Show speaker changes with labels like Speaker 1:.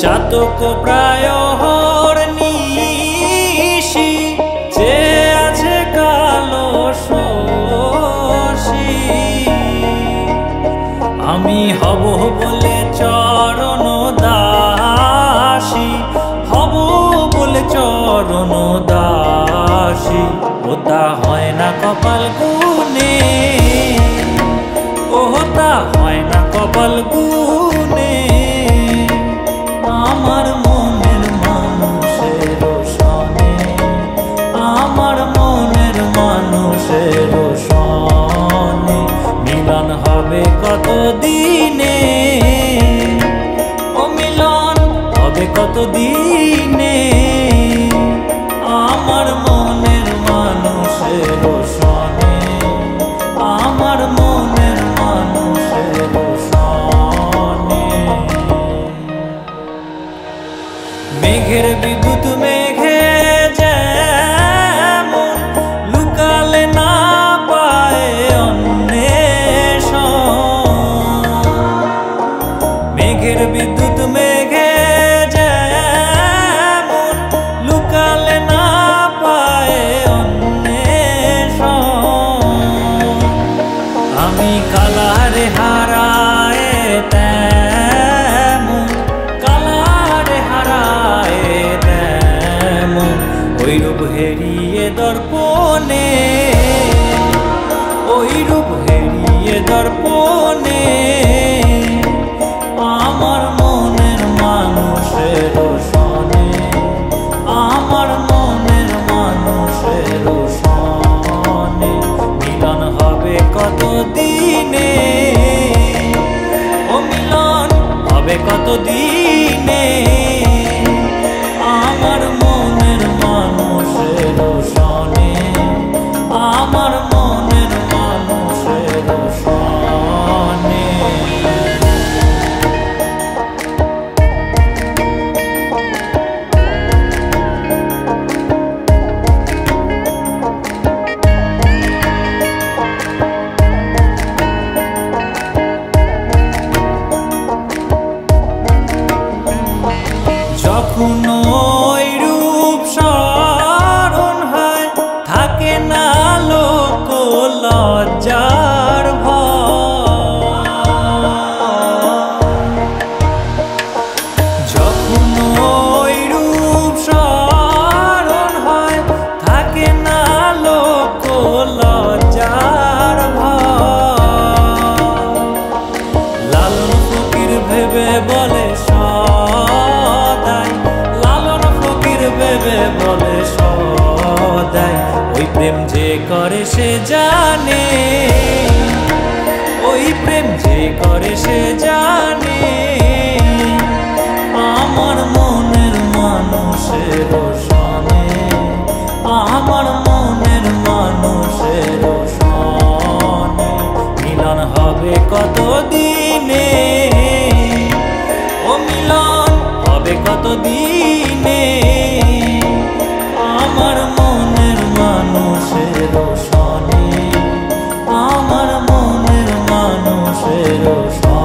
Speaker 1: চাতক প্রায় নিশি যে আছে কালো শশী আমি হব বলে চরণ দাসী হব বলে চরণ দাসী ওটা হয় না কপাল গুনে ওটা হয় না কপাল গুনে আমার মনের মানুষের সনে আমার মনের মানুষের সনে মিলন হবে কত দিনে ও মিলন হবে কত দিনে আমার মনের মানুষের সনে আমার মনের মানুষের সনে মেঘের বিদ্যুৎ মেঘে যেমন লুকালে না পায় অন্বেষণ মেঘের বিদ্যুৎ মেঘে যেমন লুকালে না পায় অন্বেষণ আমি কালারে হারায় ওই রূপ হেরিয়ে দর্পণে ওই রূপ হেরিয়ে দর্পণে আমার মনের মানুষের সনে আমার মনের মানুষের সনে মিলন হবে কত দিনে ও মিলন হবে কত দিনে আমার মনের মানুষের সনে আমার মনের মানুষের সনে যখন ওই রূপ স্মরণ হয় থাকে না লোক লজ্জার ভয় যখন ওই রূপ স্মরণ হয় থাকে না লোক লজ্জার ভয় লালন ফকির ভেবে বলে বলে সদাই ওই প্রেম যে করে সে জানে ওই প্রেম যে করে সে জানে আমার মনের মানুষের সনে আমার মনের মানুষের সনে মিলন হবে কত দিনে ও মিলন হবে কত দিনে আমার মনের মানুষের সনে আমার মনের মানুষের সনে।